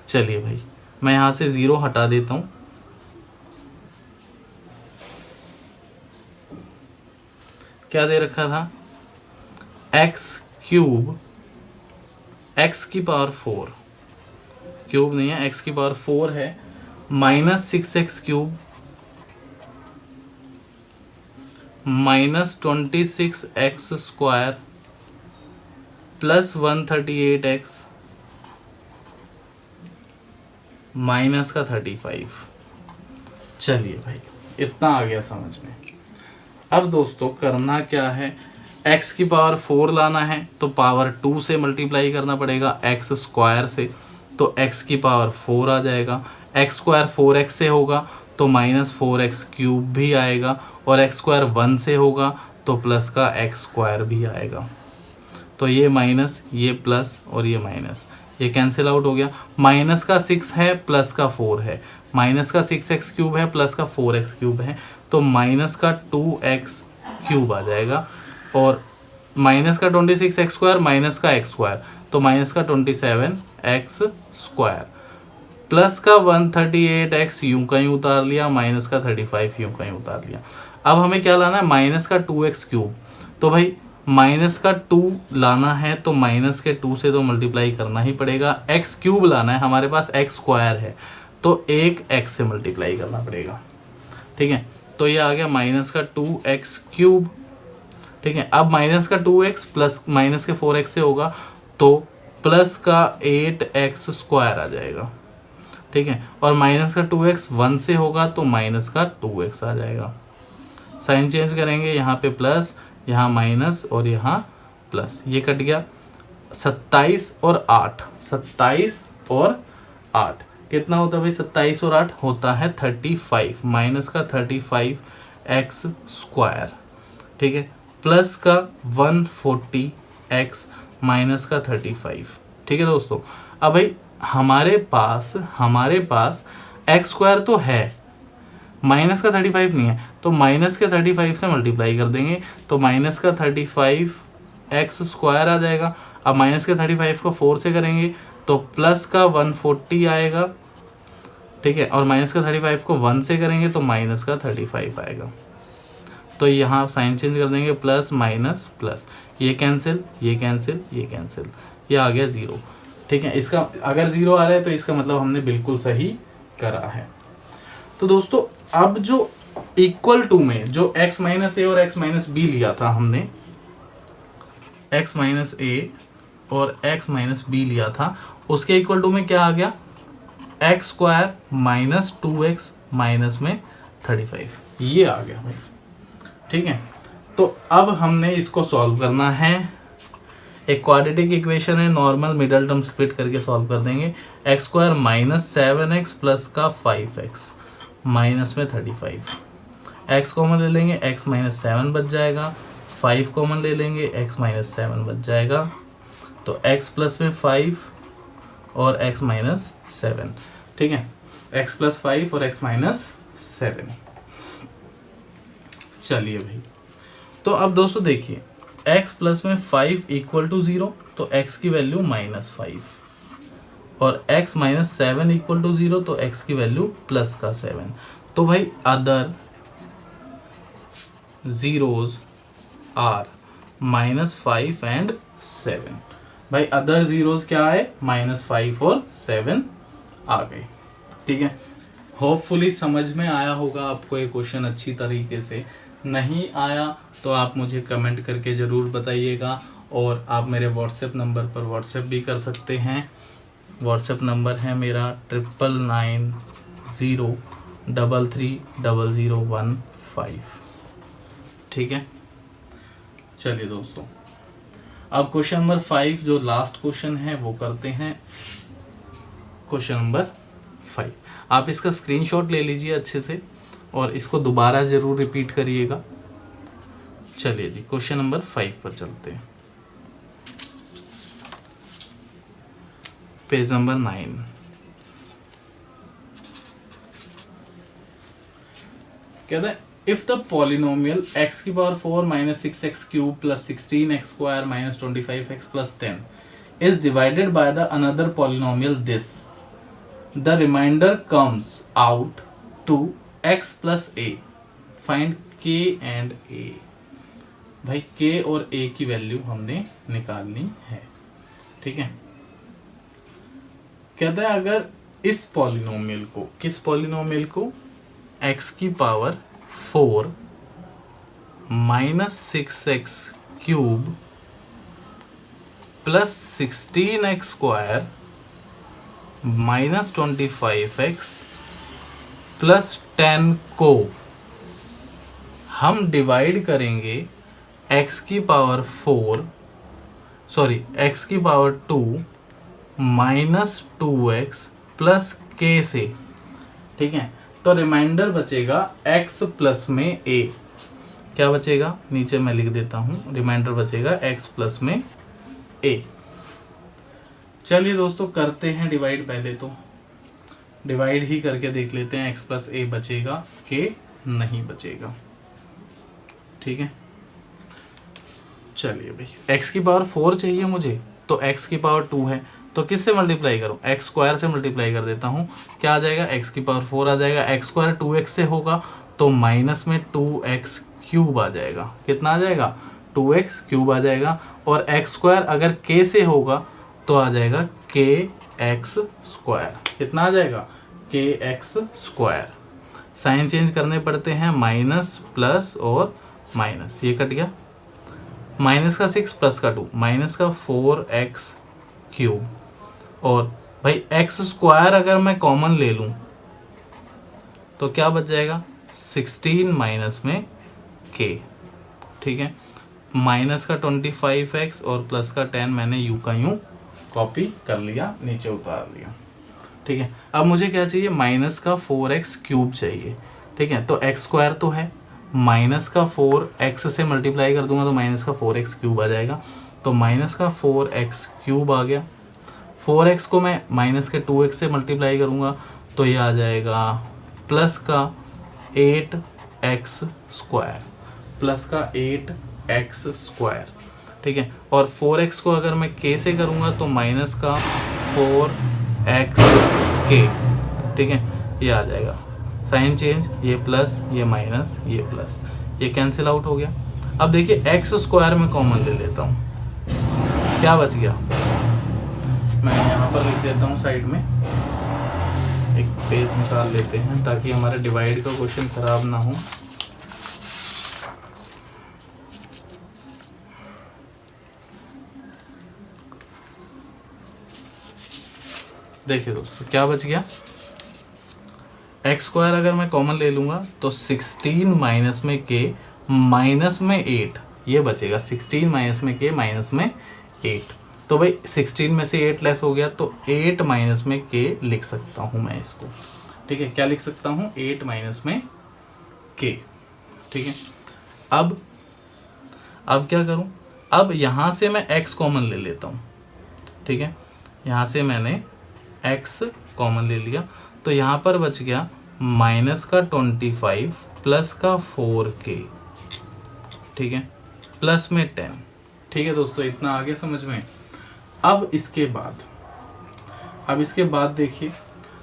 चलिए भाई मैं यहां से 0 हटा देता हूं, क्या दे रखा था, x³ x⁴, क्यूब नहीं है, x⁴ है, -6x³ -26x² plus 138x minus का 35। चलिए भाई इतना आ गया समझ में। अब दोस्तों करना क्या है, x⁴ लाना है तो पावर 2 से मल्टीप्लाई करना पड़ेगा x² से, तो x⁴ आ जाएगा, x² 4x से होगा तो -4x³ भी आएगा, और x² 1 से होगा तो प्लस का x² भी आएगा। तो ये माइनस, ये प्लस और ये माइनस, ये कैंसिल आउट हो गया। माइनस का 6 है प्लस का 4 है, माइनस का 6x³ है प्लस का 4x³ है, तो माइनस का 2x³ आ जाएगा, और माइनस का 26x² माइनस का x² तो माइनस का 27x² प्लस का 138x यूं का यूं उतार लिया, माइनस का 35 यूं का यूं उतार लिया। अब हमें क्या लाना है, माइनस का 2x³, तो भाई माइनस का 2 लाना है तो माइनस के 2 से तो मल्टीप्लाई करना ही पड़ेगा, x³ लाना है, हमारे पास x² है तो एक x से मल्टीप्लाई करना पड़ेगा, ठीक है। तो ये आ गया माइनस का 2x³, ठीक है। अब माइनस का 2x प्लस माइनस के 4x से होगा तो प्लस का 8x² आ जाएगा, ठीक है, और माइनस का 2x 1 से होगा तो माइनस का 2x आ जाएगा। साइन चेंज करेंगे, यहाँ पे प्लस, यहाँ माइनस और यहाँ प्लस, ये कट गया। 27 और 8, 27 और 8 कितना होता है भाई, 27 और 8 होता है 35, माइनस का 35x², ठीक है, प्लस का 140x माइनस का 35, ठीक है दोस्तों। अब भाई हमारे पास x² तो है, माइनस का 35 नहीं है, तो माइनस के 35 से मल्टीप्लाई कर देंगे तो माइनस का 35x² आ जाएगा। अब माइनस के 35 को 4 से करेंगे तो प्लस का 140 आएगा, ठीक है, और माइनस का 35 को 1 से करेंगे तो माइनस का 35 आएगा। तो यहाँ साइन चेंज कर देंगे, प्लस माइनस प्लस, ये कैंसिल, ये कैंसिल, ये कैंसिल, ये आ गया 0, ठीक है। इसका अगर 0 आ रहा है तो इसका मतलब हमने बिल्कुल सही करा है। तो दोस्तों अब जो इक्वल टू में जो x - a और x - b लिया था हमने, x - a और x - b लिया था, उसके इक्वल टू में क्या आ गया, x² माइनस 2x माइनस में 35, ये आ गया भाई, ठीक है। तो अब हमने इसको सॉल्व करना है, एक क्वाड्रेटिक इक्वेशन है, नॉर्मल मिडल टर्म स्प्लिट करके सॉल्व कर देंगे। x² माइनस 7x प्लस का 5x माइनस में 35, x कॉमन ले लेंगे, x माइनस 7 बच जाएगा, 5 कॉमन ले लेंगे, x माइनस 7 बच जाएगा, तो x प्लस में 5 और x माइनस 7, ठीक है, x प्लस 5 और x माइनस 7। चलिए भाई तो अब दोस्तों देखिए x प्लस में 5 इक्वल टू 0, तो x की वैल्यू -5, और x माइनस 7 इक्वल टू 0, तो x की वैल्यू प्लस का 7। तो भाई अदर जीरोज आर -5 एंड 7। भाई अदर जीरोज क्या है, -5 और 7 आ गए। ठीक है, होपफुली समझ में आया होगा आपको ये क्वेश्चन अच्छी तरीके से। नहीं आया तो आप मुझे कमेंट करके ज़रूर बताइएगा, और आप मेरे व्हाट्सएप नंबर पर व्हाट्सएप भी कर सकते हैं। व्हाट्सएप नंबर है मेरा 9990330015। ठीक है, चलिए दोस्तों अब क्वेश्चन नंबर 5 जो लास्ट क्वेश्चन है वो करते हैं। क्वेश्चन नंबर 5 आप इसका स्क्रीनशॉट ले लीजिए अच्छे से, और इसको दोबारा जरूर रिपीट करिएगा। चलिए जी क्वेश्चन नंबर 5 पर चलते हैं। Page number 9। कहता है इफ द पॉलिनोमियल x की power 4 minus 6x cube plus 16x square minus 25x plus 10 is divided by the another polynomial this, the remainder comes out to x plus a, find k and a। भाई k और a की value हमने निकालनी है। ठीक है, कहता है अगर इस पॉलिनोमियल को, किस पॉलिनोमियल को, x की power 4 minus 6x cube plus 16x square minus 25x plus 10 को हम डिवाइड करेंगे x की power 2 minus 2x plus k से। ठीक है, तो रिमाइंडर बचेगा x प्लस में a। क्या बचेगा, नीचे मैं लिख देता हूं, रिमाइंडर बचेगा x प्लस में a। चलिए दोस्तों करते हैं डिवाइड। पहले तो डिवाइड ही करके देख लेते हैं, x प्लस a बचेगा, k नहीं बचेगा। ठीक है, चलिए भाई x की पावर 4 चाहिए मुझे, तो x की पावर 2 है, तो किससे मल्टीप्लाई करूं, एक्स स्क्वायर से मल्टीप्लाई कर देता हूं। क्या आ जाएगा, x की पावर 4 आ जाएगा, एक्स स्क्वायर 2x से होगा तो माइनस में 2x क्यूब आ जाएगा। कितना आ जाएगा, 2x क्यूब आ जाएगा। और x स्क्वायर अगर k से होगा तो आ जाएगा kx स्क्वायर। कितना आ जाएगा, kx स्क्वायर। साइन चेंज करने पड़ते हैं, माइनस प्लस और माइनस, ये कट गया, माइनस का 6 प्लस का 2, माइनस का 4x क्यूब। और भाई x स्क्वायर अगर मैं कॉमन ले लूं तो क्या बच जाएगा, 16 माइनस में k। ठीक है, माइनस का 25x और प्लस का 10 मैंने यू का यूं कॉपी कर लिया, नीचे उतार लिया। ठीक है, अब मुझे क्या चाहिए, माइनस का 4x क्यूब चाहिए। ठीक है, तो x स्क्वायर तो है, माइनस का 4x से मल्टीप्लाई कर दूंगा तो माइनस का 4x क्यूब आ जाएगा, तो माइनस का 4x क्यूब आ गया। 4x को मैं माइनस के 2x से मल्टीप्लाई करूंगा तो ये आ जाएगा प्लस का 8x स्क्वायर, प्लस का 8x स्क्वायर। ठीक है, और 4x को अगर मैं k से करूंगा तो माइनस का 4x k। ठीक है, ये आ जाएगा, साइन चेंज, ये प्लस, ये माइनस, ये प्लस, ये कैंसिल आउट हो गया। अब देखिए x स्क्वायर में कॉमन ले लेता हूँ, क्या बच गया, मैं यहाँ पर लिख देता हूँ साइड में, एक पेज निकाल लेते हैं ताकि हमारे डिवाइड का क्वेश्चन खराब ना हो। देखिए दोस्तों क्या बच गया, एक्स स्क्वायर अगर मैं कॉमन ले लूंगा तो 16 माइनस में k माइनस में 8, ये बचेगा 16 माइनस में k माइनस में 8। तो भाई 16 में से 8 लेस हो गया तो 8 माइनस में k लिख सकता हूं मैं इसको। ठीक है, क्या लिख सकता हूं, 8 माइनस में k। ठीक है, अब क्या करूं, अब यहां से मैं x कॉमन ले लेता हूं। ठीक है, यहां से मैंने x कॉमन ले लिया तो यहां पर बच गया माइनस का 25 प्लस का 4k। ठीक है, प्लस में 10। ठीक है दोस्तों, इतना आगे समझ में। अब इसके बाद देखिए,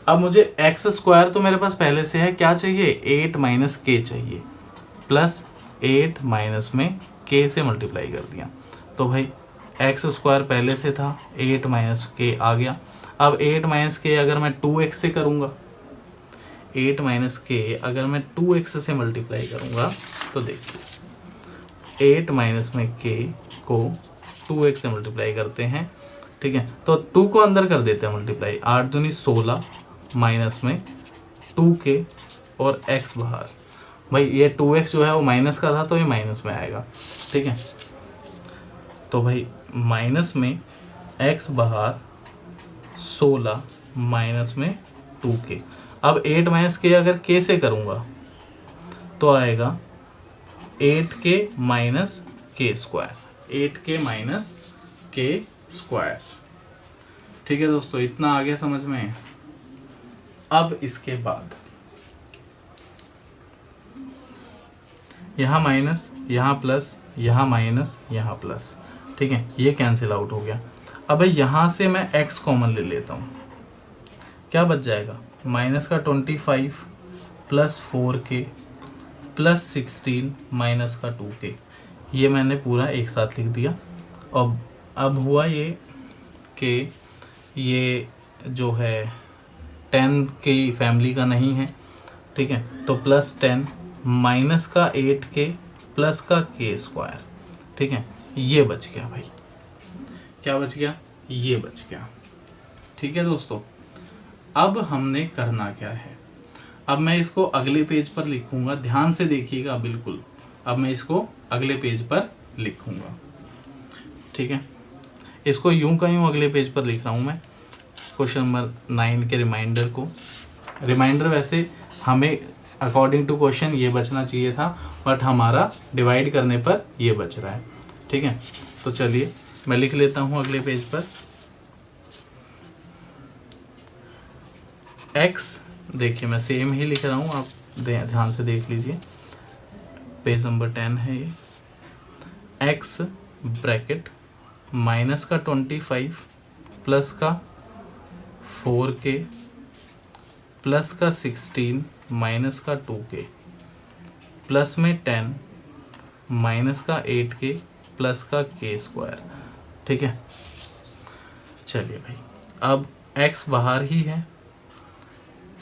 अब मुझे एक्स स्क्वायर तो मेरे पास पहले से है, क्या चाहिए 8 माइनस के चाहिए, प्लस 8 माइनस में के से मल्टीप्लाई कर दिया, तो भाई एक्स स्क्वायर पहले से था, 8 माइनस के आ गया। अब 8 माइनस के अगर मैं 2x से करूँगा, 8 माइनस के अगर मैं 2x से मल्टीप्लाई करूँगा तो देखिए 8 माइनस में के को 2x से मल्टीप्लाई करते हैं। ठीक है, तो 2 को अंदर कर देते हैं मल्टीप्लाई, 8 दूनी 16 माइनस में 2k और x बाहर। भाई ये 2x जो है वो माइनस का था तो ये माइनस में आएगा। ठीक है, तो भाई माइनस में x बाहर 16 माइनस में 2k। अब 8 माइनस के अगर k से करूँगा तो आएगा 8k माइनस के स्क्वायर, 8k माइनस के स्क्वायर। ठीक है दोस्तों, इतना आगे समझ में है। अब इसके बाद यहाँ माइनस, यहाँ प्लस, यहाँ माइनस, यहाँ प्लस। ठीक है, ये कैंसिल आउट हो गया। अब यहाँ से मैं x कॉमन ले लेता हूँ, क्या बच जाएगा, माइनस का 25 प्लस 4k प्लस 16 माइनस का 2k। ये मैंने पूरा एक साथ लिख दिया। अब हुआ ये कि ये जो है 10 की फैमिली का नहीं है। ठीक है, तो प्लस 10 माइनस का 8k प्लस का k स्क्वायर। ठीक है, ये बच गया भाई, क्या बच गया, ये बच गया। ठीक है दोस्तों, अब हमने करना क्या है, अब मैं इसको अगले पेज पर लिखूंगा, ध्यान से देखिएगा बिल्कुल। अब मैं इसको अगले पेज पर लिखूंगा। ठीक है, इसको यूं का यूं अगले पेज पर लिख रहा हूं मैं, क्वेश्चन नंबर 9 के रिमाइंडर को। रिमाइंडर वैसे हमें अकॉर्डिंग टू क्वेश्चन ये बचना चाहिए था, बट हमारा डिवाइड करने पर ये बच रहा है। ठीक है, तो चलिए मैं लिख लेता हूं अगले पेज पर। x, देखिए मैं सेम ही लिख रहा हूं, आप ध्यान से देख लीजिए, पेज नंबर 10 है ये। x ब्रैकेट माइनस का 25 प्लस का 4k प्लस का 16 माइनस का 2k प्लस में 10 माइनस का 8k प्लस का k स्क्वायर। ठीक है, चलिए भाई, अब x बाहर ही है,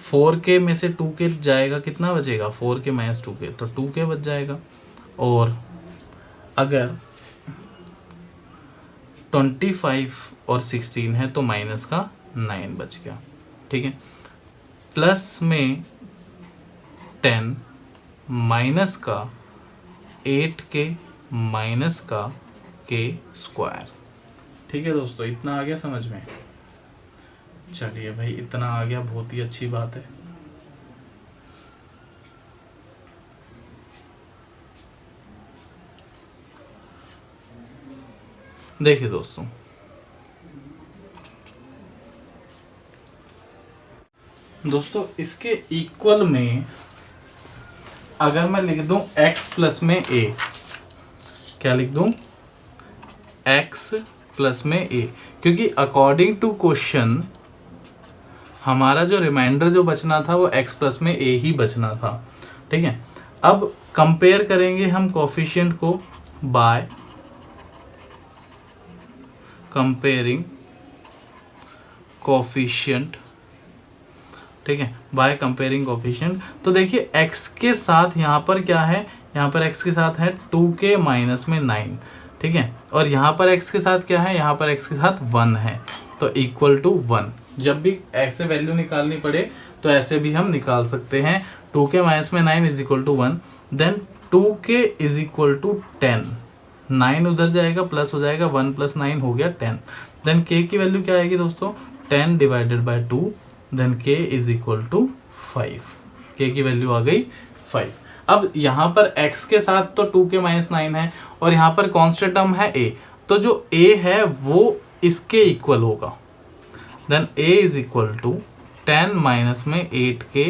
4k में से 2k जाएगा, कितना बचेगा, 4k माइनस 2k, तो 2k बच जाएगा। और अगर 25 और 16 है तो माइनस का 9 बच गया। ठीक है, प्लस में 10 माइनस का 8k माइनस का k स्क्वायर। ठीक है दोस्तों, इतना आ गया समझ में। चलिए भाई, इतना आ गया, बहुत ही अच्छी बात है। देखिए दोस्तों इसके इक्वल में अगर मैं लिख दूं x प्लस में a, क्या लिख दूं, x प्लस में a, क्योंकि अकॉर्डिंग टू क्वेश्चन हमारा जो रिमाइंडर जो बचना था वो x प्लस में a ही बचना था। ठीक है, अब कंपेयर करेंगे हम कोफिशिएंट को बाय कंपेयरिंग कोफिशिएंट। ठीक है, बाय कंपेयरिंग कोफिशिएंट। तो देखिए x के साथ यहाँ पर क्या है, यहाँ पर x के साथ है 2k माइनस में 9। ठीक है, और यहाँ पर x के साथ क्या है, यहाँ पर x के साथ 1 है, तो इक्वल टू 1। जब भी x से वैल्यू निकालनी पड़े तो ऐसे भी हम निकाल सकते हैं, 2k माइनस में 9 is equal to 1, then 2k is equal to 10, 9 उधर जाएगा प्लस हो जाएगा, 1 प्लस 9 हो गया 10, देन k की वैल्यू क्या आएगी दोस्तों, 10 divided by 2, then k is equal to 5, k की वैल्यू आ गई 5। अब यहाँ पर x के साथ तो 2k माइनस 9 है और यहाँ पर कॉन्स्टेंट टर्म है a, तो जो a है वो इसके इक्वल होगा, then a is equal to 10 minus में 8k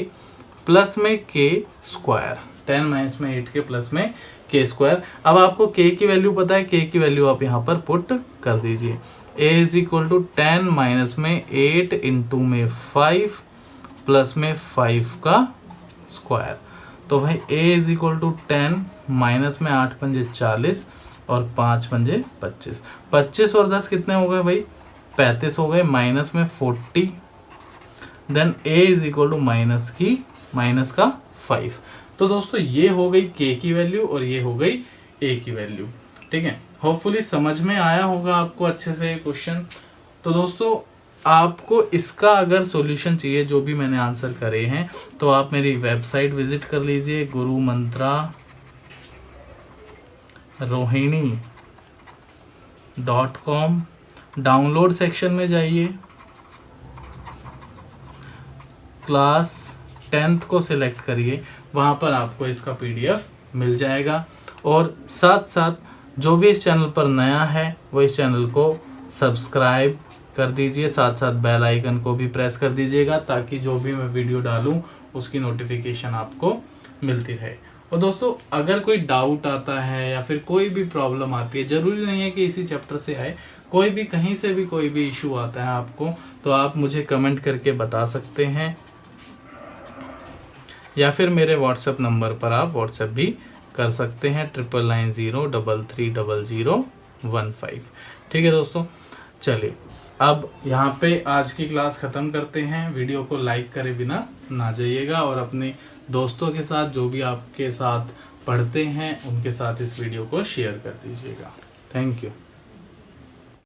प्लस में k स्क्वायर, 10 माइनस में 8 के प्लस में k स्क्वायर। अब आपको k की वैल्यू पता है, k की वैल्यू आप यहाँ पर पुट कर दीजिए। a is equal to 10 minus में 8 इंटू में 5 प्लस में 5 का स्क्वायर। तो भाई a is equal to 10 minus में 8 पंजे 40 और 5 पंजे 25। 25 और 10 कितने हो गए भाई? 35 हो गए, माइनस में 40। Then a is equal to minus का 5। तो दोस्तों ये हो गई k की वैल्यू और ये हो गई a की वैल्यू। ठीक है, होपफुली समझ में आया होगा आपको अच्छे से क्वेश्चन। तो दोस्तों आपको इसका अगर सॉल्यूशन चाहिए जो भी मैंने आंसर करे हैं, तो आप मेरी वेबसाइट विजिट कर लीजिए gurumantrarohini.com। डाउनलोड सेक्शन में जाइए, क्लास 10th को सिलेक्ट करिए, वहाँ पर आपको इसका PDF मिल जाएगा। और साथ साथ जो भी इस चैनल पर नया है वो इस चैनल को सब्सक्राइब कर दीजिए, साथ साथ बेल आइकन को भी प्रेस कर दीजिएगा ताकि जो भी मैं वीडियो डालूं उसकी नोटिफिकेशन आपको मिलती रहे। और दोस्तों अगर कोई डाउट आता है या फिर कोई भी प्रॉब्लम आती है, ज़रूरी नहीं है कि इसी चैप्टर से आए, कोई भी कहीं से भी कोई भी इशू आता है आपको, तो आप मुझे कमेंट करके बता सकते हैं या फिर मेरे व्हाट्सएप नंबर पर आप व्हाट्सएप भी कर सकते हैं 9990330015। ठीक है दोस्तों, चलिए अब यहाँ पे आज की क्लास ख़त्म करते हैं। वीडियो को लाइक करे बिना ना जाइएगा और अपने दोस्तों के साथ, जो भी आपके साथ पढ़ते हैं, उनके साथ इस वीडियो को शेयर कर दीजिएगा। Thank you.